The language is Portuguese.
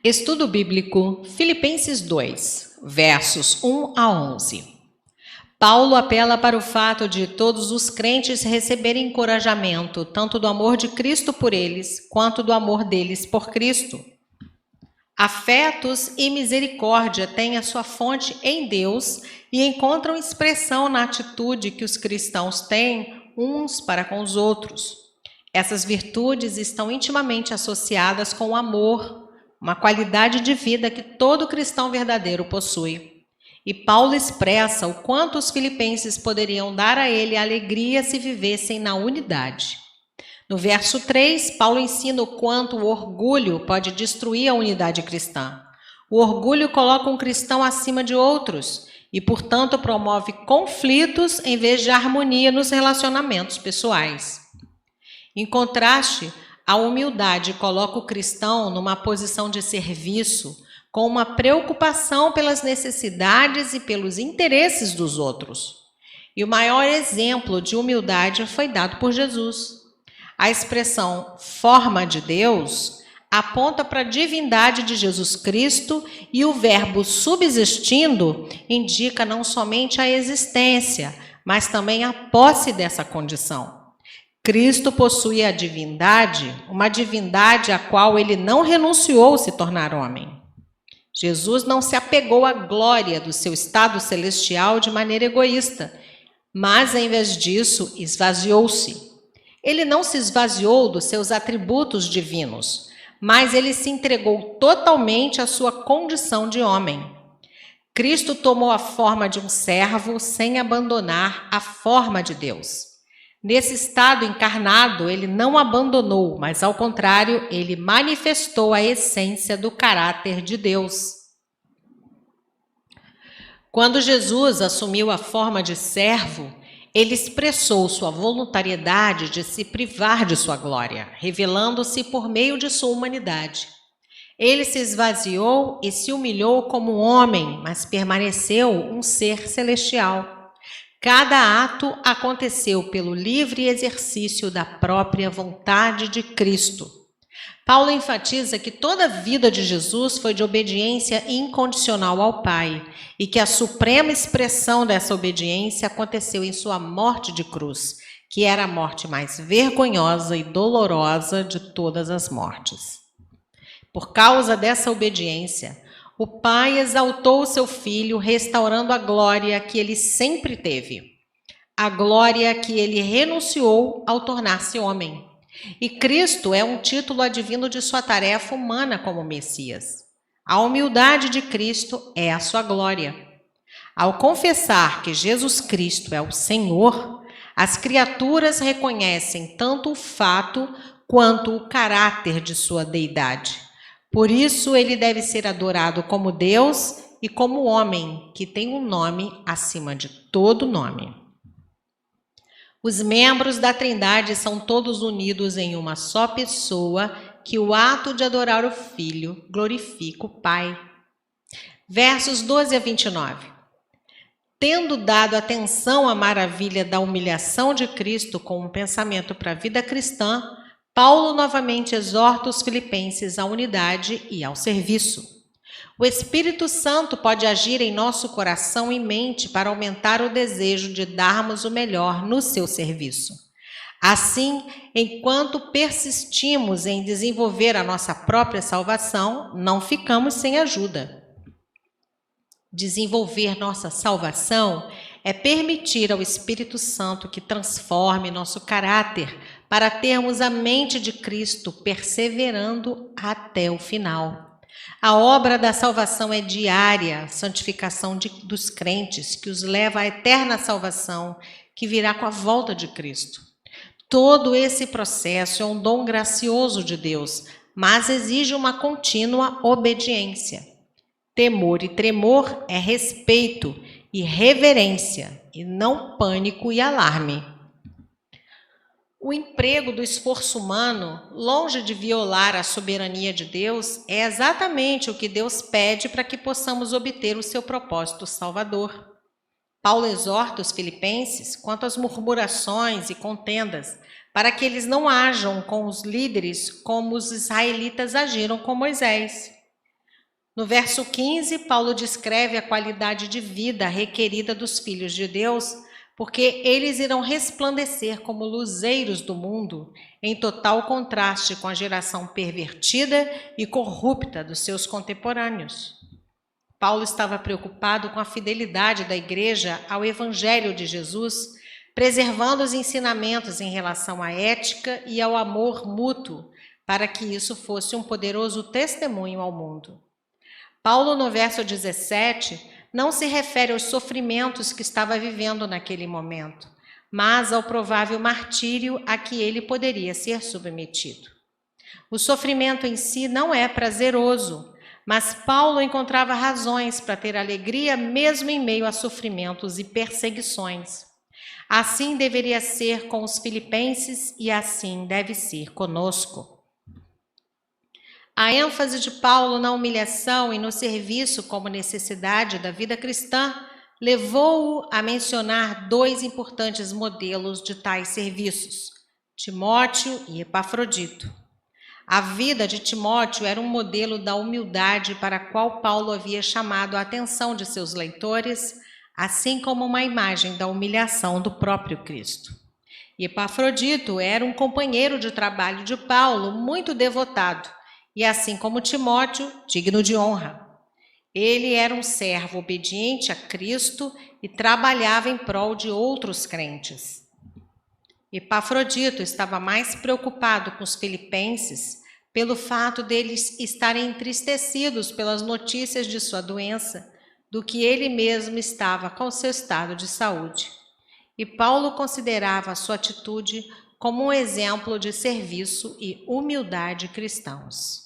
Estudo bíblico, Filipenses 2, versos 1 a 11. Paulo apela para o fato de todos os crentes receberem encorajamento, tanto do amor de Cristo por eles, quanto do amor deles por Cristo. Afetos e misericórdia têm a sua fonte em Deus e encontram expressão na atitude que os cristãos têm uns para com os outros. Essas virtudes estão intimamente associadas com o amor, uma qualidade de vida que todo cristão verdadeiro possui. E Paulo expressa o quanto os filipenses poderiam dar a ele alegria se vivessem na unidade. No verso 3, Paulo ensina o quanto o orgulho pode destruir a unidade cristã. O orgulho coloca um cristão acima de outros e, portanto, promove conflitos em vez de harmonia nos relacionamentos pessoais. Em contraste, a humildade coloca o cristão numa posição de serviço, com uma preocupação pelas necessidades e pelos interesses dos outros. E o maior exemplo de humildade foi dado por Jesus. A expressão forma de Deus aponta para a divindade de Jesus Cristo e o verbo subsistindo indica não somente a existência, mas também a posse dessa condição. Cristo possui a divindade, uma divindade a qual ele não renunciou se tornar homem. Jesus não se apegou à glória do seu estado celestial de maneira egoísta, mas, em vez disso, esvaziou-se. Ele não se esvaziou dos seus atributos divinos, mas ele se entregou totalmente à sua condição de homem. Cristo tomou a forma de um servo sem abandonar a forma de Deus. Nesse estado encarnado, ele não abandonou, mas, ao contrário, ele manifestou a essência do caráter de Deus. Quando Jesus assumiu a forma de servo, ele expressou sua voluntariedade de se privar de sua glória, revelando-se por meio de sua humanidade. Ele se esvaziou e se humilhou como homem, mas permaneceu um ser celestial. Cada ato aconteceu pelo livre exercício da própria vontade de Cristo. Paulo enfatiza que toda a vida de Jesus foi de obediência incondicional ao Pai e que a suprema expressão dessa obediência aconteceu em sua morte de cruz, que era a morte mais vergonhosa e dolorosa de todas as mortes. Por causa dessa obediência, o Pai exaltou o seu Filho, restaurando a glória que ele sempre teve, a glória que ele renunciou ao tornar-se homem. E Cristo é um título advindo de sua tarefa humana como Messias. A humildade de Cristo é a sua glória. Ao confessar que Jesus Cristo é o Senhor, as criaturas reconhecem tanto o fato quanto o caráter de sua deidade. Por isso, ele deve ser adorado como Deus e como homem, que tem um nome acima de todo nome. Os membros da Trindade são todos unidos em uma só pessoa, que o ato de adorar o Filho glorifica o Pai. Versos 12 a 29. Tendo dado atenção à maravilha da humilhação de Cristo com um pensamento para a vida cristã, Paulo novamente exorta os filipenses à unidade e ao serviço. O Espírito Santo pode agir em nosso coração e mente para aumentar o desejo de darmos o melhor no seu serviço. Assim, enquanto persistimos em desenvolver a nossa própria salvação, não ficamos sem ajuda. Desenvolver nossa salvação é permitir ao Espírito Santo que transforme nosso caráter para termos a mente de Cristo perseverando até o final. A obra da salvação é diária, santificação dos crentes, que os leva à eterna salvação, que virá com a volta de Cristo. Todo esse processo é um dom gracioso de Deus, mas exige uma contínua obediência. Temor e tremor é respeito e reverência, e não pânico e alarme. O emprego do esforço humano, longe de violar a soberania de Deus, é exatamente o que Deus pede para que possamos obter o seu propósito salvador. Paulo exorta os filipenses quanto às murmurações e contendas, para que eles não ajam com os líderes como os israelitas agiram com Moisés. No verso 15, Paulo descreve a qualidade de vida requerida dos filhos de Deus, porque eles irão resplandecer como luzeiros do mundo, em total contraste com a geração pervertida e corrupta dos seus contemporâneos. Paulo estava preocupado com a fidelidade da igreja ao Evangelho de Jesus, preservando os ensinamentos em relação à ética e ao amor mútuo, para que isso fosse um poderoso testemunho ao mundo. Paulo, no verso 17, não se refere aos sofrimentos que estava vivendo naquele momento, mas ao provável martírio a que ele poderia ser submetido. O sofrimento em si não é prazeroso, mas Paulo encontrava razões para ter alegria mesmo em meio a sofrimentos e perseguições. Assim deveria ser com os filipenses e assim deve ser conosco. A ênfase de Paulo na humilhação e no serviço como necessidade da vida cristã levou-o a mencionar dois importantes modelos de tais serviços, Timóteo e Epafrodito. A vida de Timóteo era um modelo da humildade para a qual Paulo havia chamado a atenção de seus leitores, assim como uma imagem da humilhação do próprio Cristo. E Epafrodito era um companheiro de trabalho de Paulo, muito devotado, e assim como Timóteo, digno de honra. Ele era um servo obediente a Cristo e trabalhava em prol de outros crentes. Epafrodito estava mais preocupado com os filipenses pelo fato deles estarem entristecidos pelas notícias de sua doença do que ele mesmo estava com seu estado de saúde. E Paulo considerava a sua atitude como um exemplo de serviço e humildade cristãos.